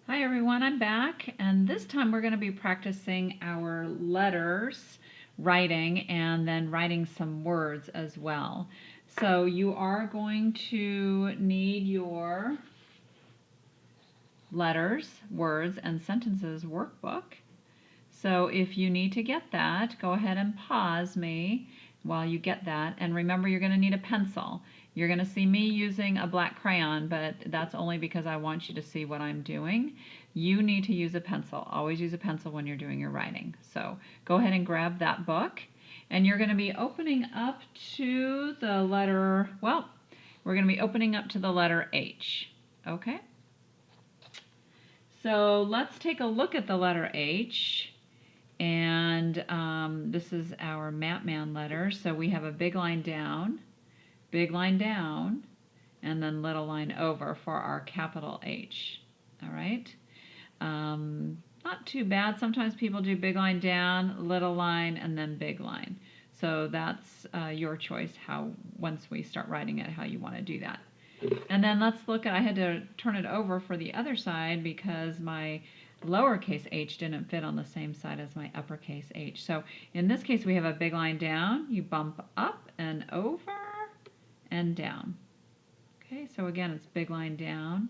Hi everyone, I'm back, and this time we're going to be practicing our letters writing and then writing some words as well. So you are going to need your letters, words, and sentences workbook. So if you need to get that, go ahead and pause me while you get that. And remember, you're going to need a pencil. You're going to see me using a black crayon, but that's only because I want you to see what I'm doing. You need to use a pencil. Always use a pencil when you're doing your writing. So go ahead and grab that book. And you're going to be opening up to the letter, well, we're going to be opening up to the letter H. Okay? So let's take a look at the letter H. And this is our Mapman letter. So we have a big line down, and then little line over for our capital H. All right. Not too bad. Sometimes people do big line down, little line, and then big line. So that's your choice how, once we start writing it, how you want to do that. And then let's look at, I had to turn it over for the other side because my lowercase h didn't fit on the same side as my uppercase h. So in this case we have a big line down, you bump up and over and down. Okay, so again it's big line down,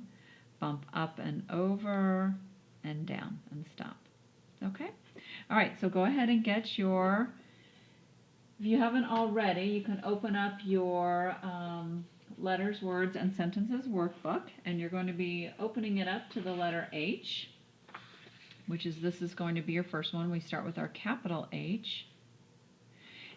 bump up and over and down and stop. Okay, all right, so go ahead and get your, if you haven't already, you can open up your letters, words, and sentences workbook, and you're going to be opening it up to the letter H, which is, this is going to be your first one. We start with our capital H.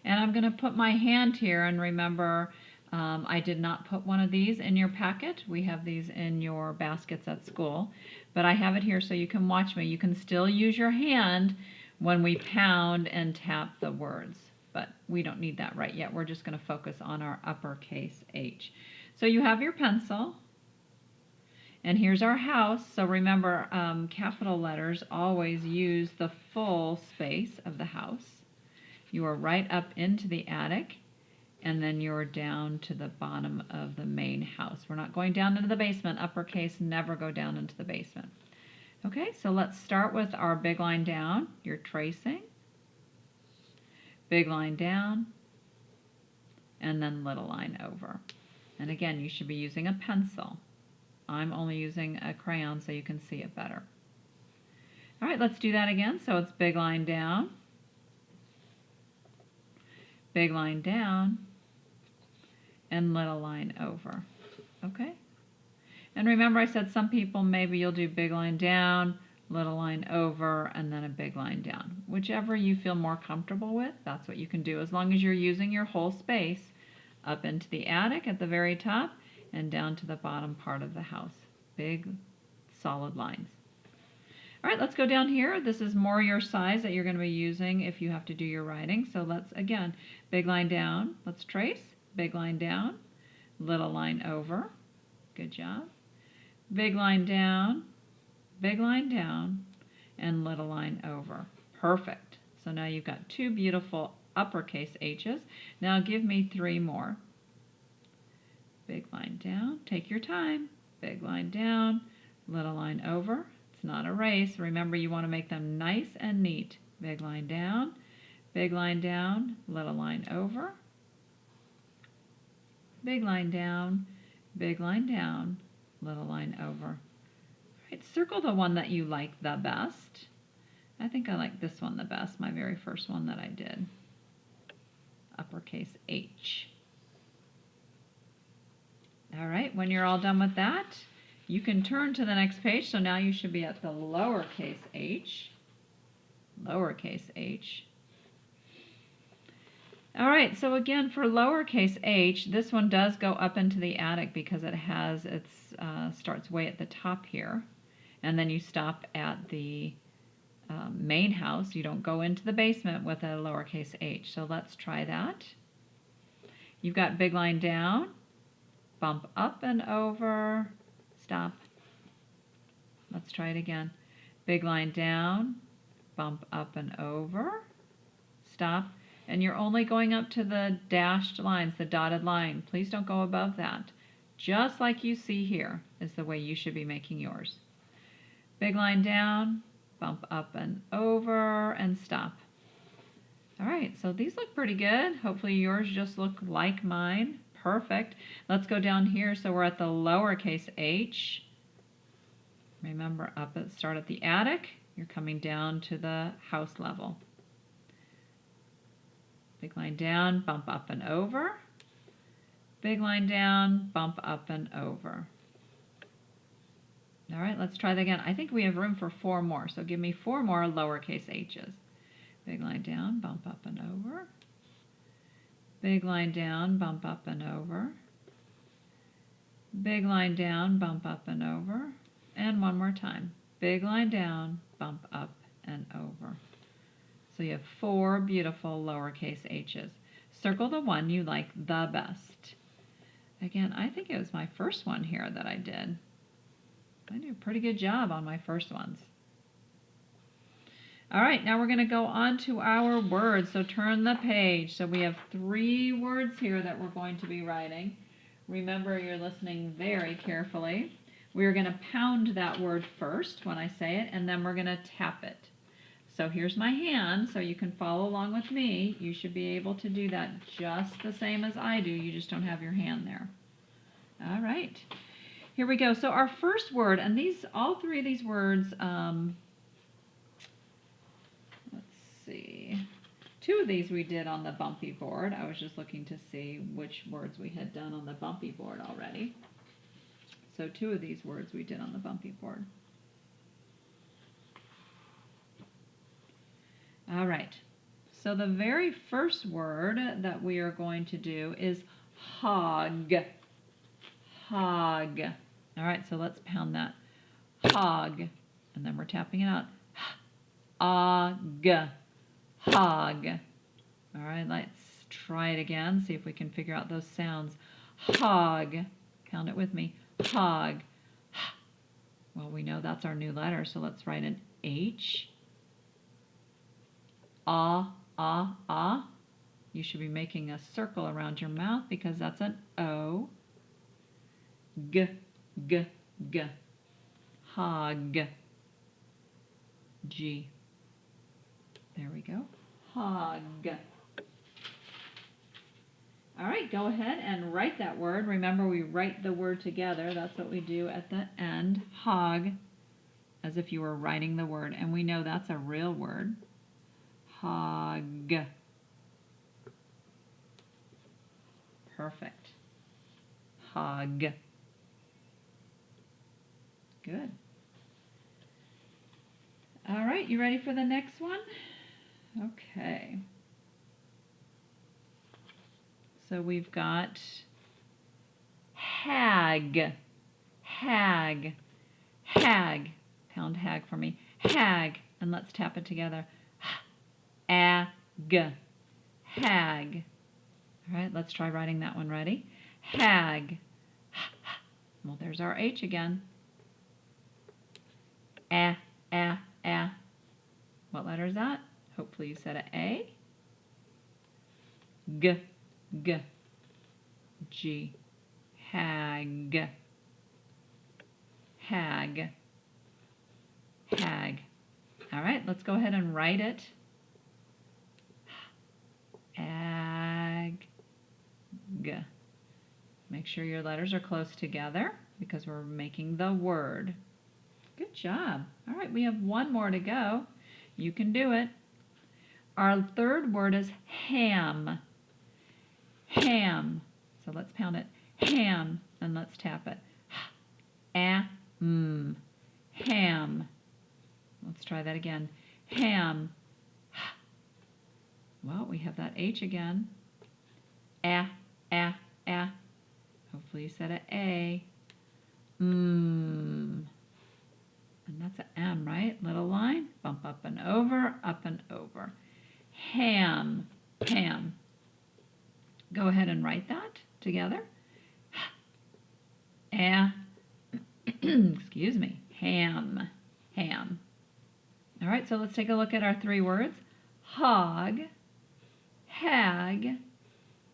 And I'm going to put my hand here, and remember, I did not put one of these in your packet. We have these in your baskets at school, but I have it here so you can watch me. You can still use your hand when we pound and tap the words, but we don't need that right yet. We're just going to focus on our uppercase H. So you have your pencil, and here's our house. So remember, capital letters always use the full space of the house. You are right up into the attic, and then you're down to the bottom of the main house. We're not going down into the basement. Uppercase never go down into the basement. Okay, so let's start with our big line down. You're tracing, big line down, and then little line over. And again, you should be using a pencil. I'm only using a crayon so you can see it better. All right, let's do that again. So it's big line down, big line down, and little line over. Okay? And remember I said some people, maybe you'll do big line down, little line over, and then a big line down. Whichever you feel more comfortable with, that's what you can do, as long as you're using your whole space up into the attic at the very top and down to the bottom part of the house. Big, solid lines. All right, let's go down here. This is more your size that you're going to be using if you have to do your writing. So let's, again, big line down. Let's trace. Big line down, little line over. Good job. Big line down, and little line over. Perfect. So now you've got two beautiful uppercase H's. Now give me three more. Big line down, take your time. Big line down, little line over. It's not a race. Remember, you want to make them nice and neat. Big line down, little line over. Big line down, little line over. All right, circle the one that you like the best. I think I like this one the best, my very first one that I did. Uppercase H. All right, when you're all done with that, you can turn to the next page. So now you should be at the lowercase h. Lowercase h. All right, so again, for lowercase h, this one does go up into the attic because it has, starts way at the top here. And then you stop at the main house. You don't go into the basement with a lowercase h. So let's try that. You've got big line down, bump up and over, stop. Let's try it again. Big line down, bump up and over, stop. And you're only going up to the dashed lines, the dotted line. Please don't go above that. Just like you see here is the way you should be making yours. Big line down, bump up and over, and stop. All right, so these look pretty good. Hopefully yours just look like mine. Perfect. Let's go down here. So we're at the lowercase h. Remember, start at the attic. You're coming down to the house level. Big line down, bump up and over. Big line down, bump up and over. All right, let's try that again. I think we have room for 4 more, so give me 4 more lowercase h's. Big line down, bump up and over. Big line down, bump up and over. Big line down, bump up and over. And one more time. Big line down, bump up and over. So you have 4 beautiful lowercase h's. Circle the one you like the best. Again, I think it was my first one here that I did. I did a pretty good job on my first ones. All right, now we're going to go on to our words. So turn the page. So we have 3 words here that we're going to be writing. Remember, you're listening very carefully. We're going to pound that word first when I say it, and then we're going to tap it. So here's my hand, so you can follow along with me. You should be able to do that just the same as I do. You just don't have your hand there. All right. Here we go. So our first word, and all 3 of these words, let's see. 2 of these we did on the bumpy board. I was just looking to see which words we had done on the bumpy board already. So 2 of these words we did on the bumpy board. All right, so the very first word that we are going to do is hog. Hog. All right, so let's pound that. Hog. And then we're tapping it out. Og. Hog. All right, let's try it again, see if we can figure out those sounds. Hog. Count it with me. Hog. Well, we know that's our new letter, so let's write an H. Ah, ah, ah. You should be making a circle around your mouth because that's an O. G, g, g. Hog. G. There we go. Hog. All right, go ahead and write that word. Remember, we write the word together. That's what we do at the end. Hog, as if you were writing the word. And we know that's a real word. Hog. Perfect. Hog. Good. All right, you ready for the next one? Okay. So we've got hag. Hag. Hag. Pound hag for me. Hag. And let's tap it together. Ag. Hag. All right, let's try writing that one. Ready? Hag. Well, there's our H again. A. What letter is that? Hopefully you said an A. G. G. G. Hag. Hag. Hag. All right, let's go ahead and write it. Ag. Make sure your letters are close together because we're making the word. Good job. All right, we have 1 more to go. You can do it. Our third word is ham. Ham. So let's pound it. Ham. And let's tap it. Ham. Let's try that again. Ham. Well, we have that H again. Hopefully you said an A. And that's an M, right? Little line. Bump up and over, up and over. Ham. Ham. Go ahead and write that together. Excuse me. Ham. Ham. All right, so let's take a look at our 3 words. Hog, hag,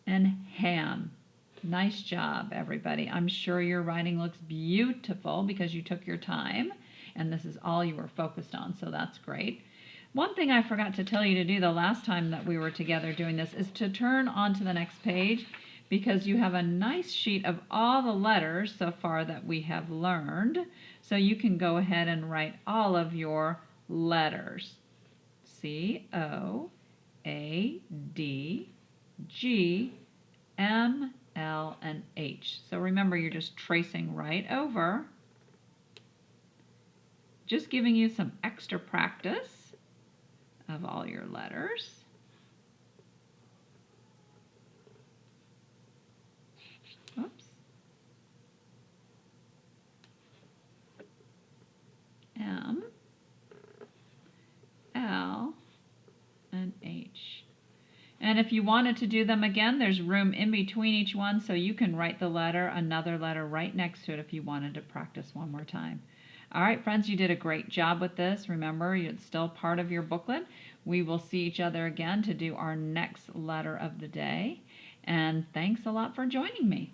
and ham. Nice job, everybody. I'm sure your writing looks beautiful because you took your time and this is all you were focused on, so that's great. One thing I forgot to tell you to do the last time that we were together doing this is to turn on to the next page, because you have a nice sheet of all the letters so far that we have learned. So you can go ahead and write all of your letters. C, O, A, D, G, M, L, and H. So remember, you're just tracing right over, just giving you some extra practice of all your letters. Oops. M, L, and H. And if you wanted to do them again, there's room in between each one, so you can write the letter, another letter right next to it if you wanted to practice one more time. All right, friends, you did a great job with this. Remember, it's still part of your booklet. We will see each other again to do our next letter of the day. And thanks a lot for joining me.